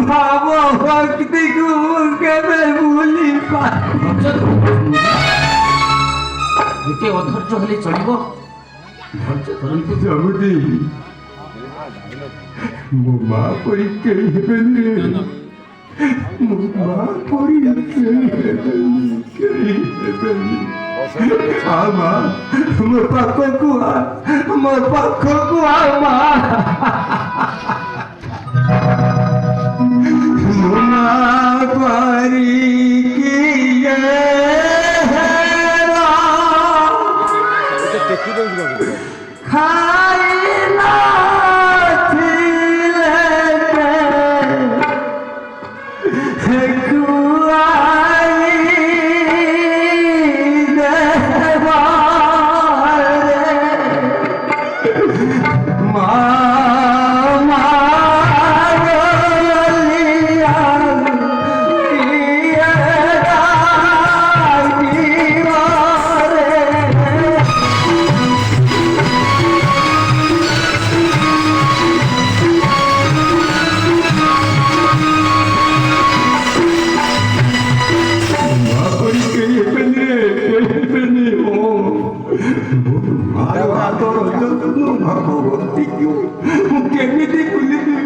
ଭାବ ଭକ୍ତିକୁ ମୁଁ କେବେ ଭୁଲି ଏତେ ଅଧୈର୍ଯ୍ୟ ହେଲେ ଚଳିବ? ଧୈର୍ଯ୍ୟ ଧରନ୍ତୁ। ସବୁଠି ମୋ ମା ପରି କେହି ହେବେନି ରେ। ମୋ ମା ପରି କେହି ହେବେନି। ଆ ମା ମୋ ପାଖକୁ ଆ, ମୋ ପାଖକୁ ଆ ମା। ମୋ ମା ପରି କିଏ କେମିତି ଭୁଲିବି?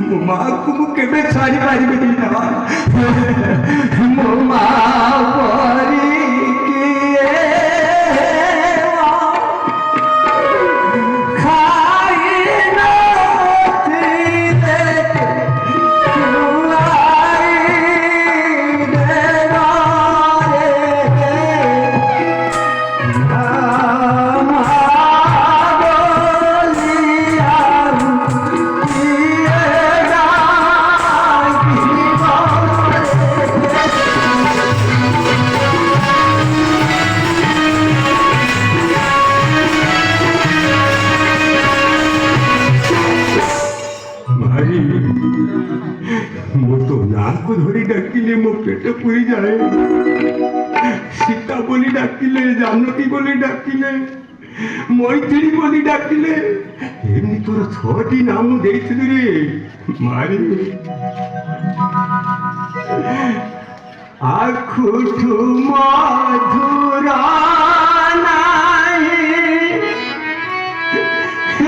ମୋ ମାକୁ ମୁଁ କେବେ ଛାଡ଼ି ପାରିବିନି ନା। ମୋ ମା ପରି କିଏ ধরি ডাকিলে মো পেট পুরি যায়। সীতা বলি ডাকিলে, জানকী বলি ডাকিলে, মৈত্রী বলি ডাকিলে, এমনি তোর 6টি নাম ଦେଇଥିଲି রে মারি। আখুঠু মধুরা নাই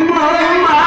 মো মা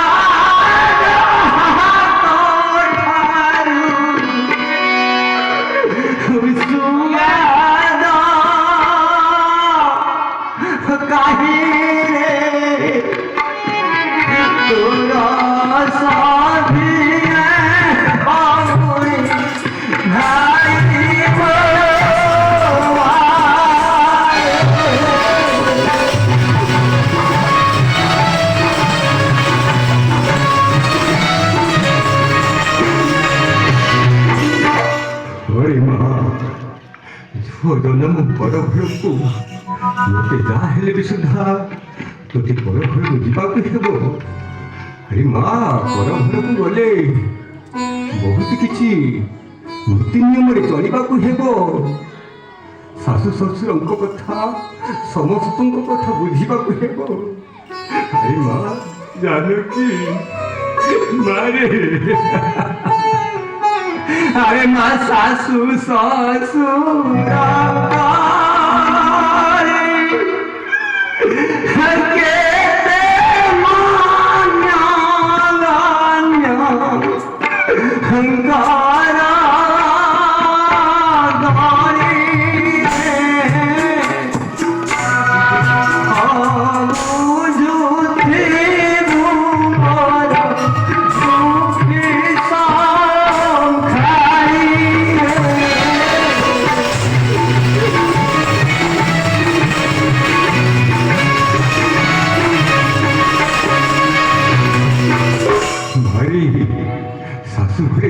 ଜନ୍ମ ବଡ଼ ଘରକୁ ମୋତେ ଯାହା ହେଲେ ବି ସୁଦ୍ଧା ତୋତେ ବଡ଼ ଘରକୁ ଯିବାକୁ ହେବ। ଆରେ ମା, ବଡ଼ ଘରକୁ ଗଲେ ବହୁତ କିଛି ନୀତି ନିୟମରେ ଚଳିବାକୁ ହେବ। ଶାଶୁ ଶ୍ୱଶୁରଙ୍କ କଥା, ସମସ୍ତଙ୍କ କଥା ବୁଝିବାକୁ ହେବ। ଆରେ ମା ଜାନକୀ ମାରେ। আরে মা শাশু শ্বশুর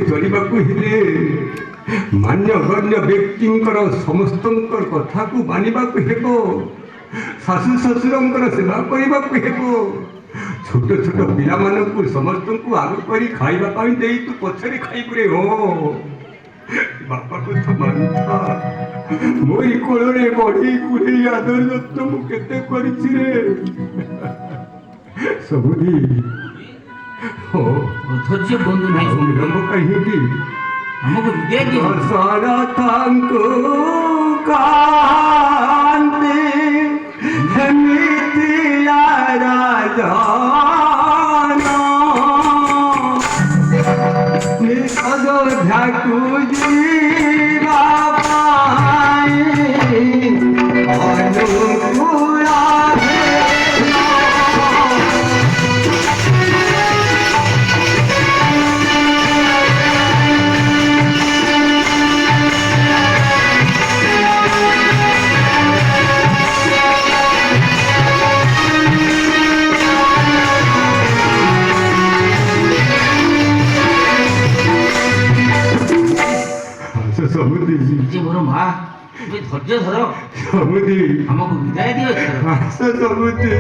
चलिबाकू हेले मान्यगण्य व्यक्तिंकर समस्तंकर कथाकू मानिबाकू हेबो। शाशु शशुरंकर सेवा करिबाकू हेबो। छोट छोट पिला मानकू समस्तंकू आगु करी खाइबा पाई देई तू पछरे खाइबु रे हो। बापा को तो मानता मोरी कोलरे बड़ी कुड़ी आदर जत्न मु केते करिछि रे। सबुदी हो ଅଧୈର୍ଯ୍ୟ ବନ୍ଧୁ ନାହିଁ ଆଉ ବିଳମ୍ବ କାହିଁକି ଆମକୁ ବିଦାୟ ଦିଅ ଦଶରଥଙ୍କୁ କାନ୍ତେ ହେମିତି ରାଜନ ଅଯୋଧ୍ୟାକୁ ଯିବା ପାଇଁ ଅନୁକୂଳ ସମୁଦ୍ରୀ ଯେ ମୋର ମା ତୁମେ ଧୈର୍ଯ୍ୟ ଧର ସମୁଦ୍ରୀ ଆମକୁ ବିଦାୟ ଦିଅ ଏଥର। ଆସ ସମୁଦ୍ରୀ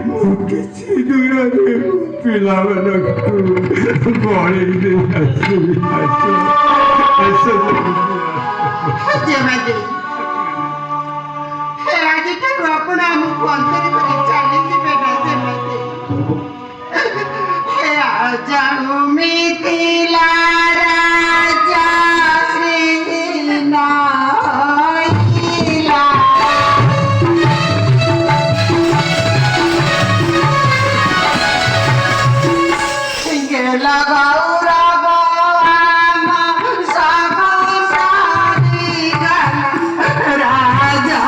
ମୁଁ କିଛି ଦୂରରେ ପିଲାମାନଙ୍କୁ ବଳେଇ ଦେଇ ଆସିବି ଆସ ଆସ ସମୁଦ୍ରୀ ଦେବାଦେବୀ ହେ ଆଜିଠାରୁ ଆପଣ ଆମକୁ ଅନ୍ତର କରି ଚାଲିଯିବେ ନା ଦେବାଦେବୀ ହେ ଆଜା ମିଥିଲା ରାଜା ଶ୍ରୀନାଇଲା ଗେଲା ଗୌରବ ଆମ ସବୁ ସାରିଗଲା ରାଜା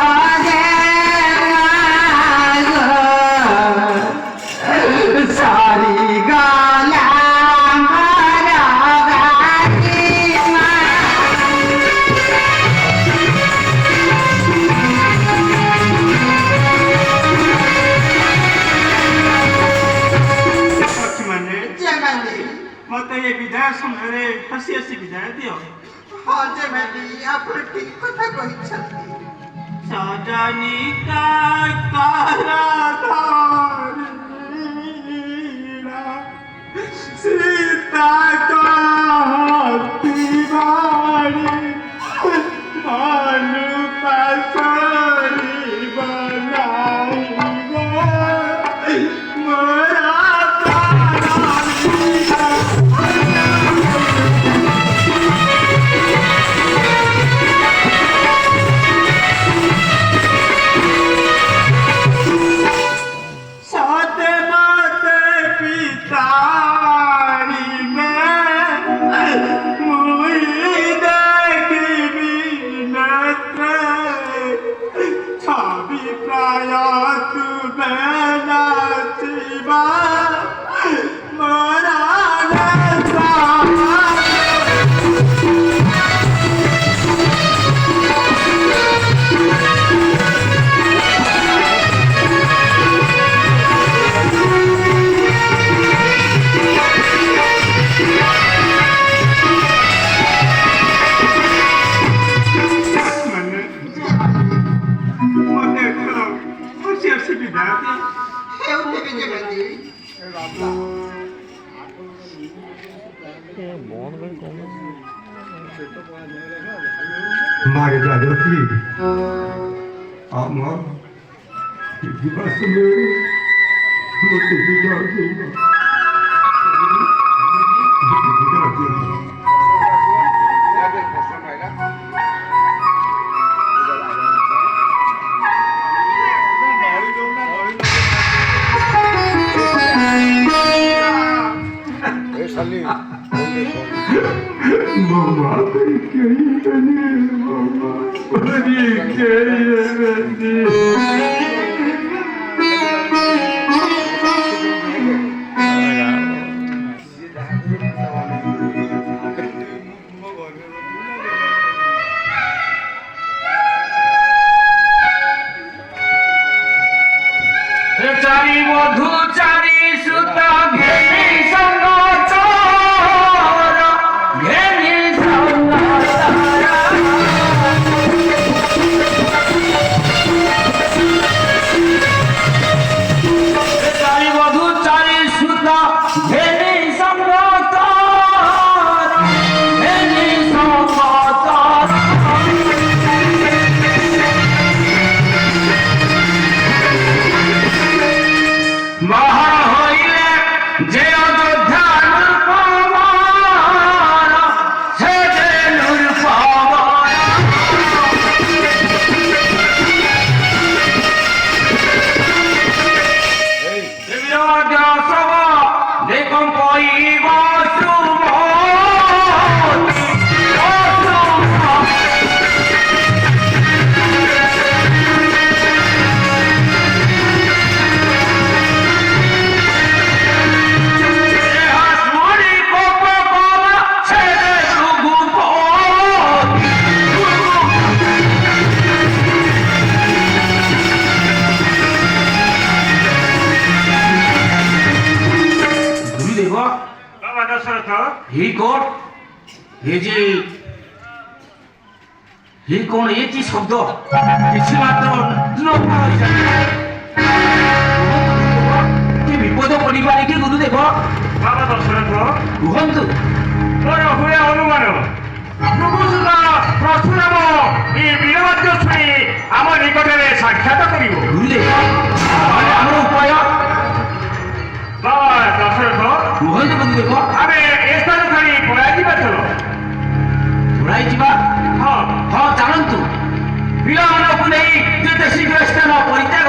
ସାରିଗଲା ମତେ ଏ ବିଦାୟ ସମୟରେ ହସି ହସି ବିଦାୟ ଦିଅ। ହଁ ଦେବାଦେବୀ ଆପଣ ଠିକ କଥା କହିଛନ୍ତି ସଜନି କାକରା ସୀତା କତିବାଡ଼ି ଅନୁପାସରି ବନାଇବ ମୋରା मारे जादवती ଆମ ଯିବା ସମୟରେ ମୋତେ ବିଦାୟ ଦେବ ବିଦାୟ ଦେବ Mama, ଚାରି ମଧୁ ଚାରି ସୁତ ଘେନି ସଙ୍ଗ ଚୋର ଘେନି ସଙ୍ଗ ତାରା କହିବ ବାବା ଦଶରଥ ही कोण हे जे हे कोण याची शब्द କିଛି ମାତ୍ର କି ବିପଦ ପଡ଼ିପାରେ କି ଗୁରୁଦେବ ବାବା ଦଶରଥ କୁହନ୍ତୁ ମୋର ହୁଏ ଅନୁମାନ ନୃପସୁତ ପରଶୁରାମ ଏ ବୀରବାଦ୍ୟ ଶୁଣି ଆମ ନିକଟରେ ସାକ୍ଷାତ କରିବ ଗୁରୁଦେବ ତାହେଲେ ଆମର ଉପାୟ ବାବା ଦଶରଥ କୁହନ୍ତୁ ଗୁରୁଦେବ ଆମେ ଏ ସ୍ଥାନ ଛାଡ଼ି ପଳାଇଯିବା ଚଲ ପଳାଇ ଯିବା ହଁ ହଁ ଚାଲନ୍ତୁ ପିଲାମାନଙ୍କୁ ନେଇ ଯେତେ ଶୀଘ୍ର ସ୍ଥାନ ପରିତ୍ୟାଗ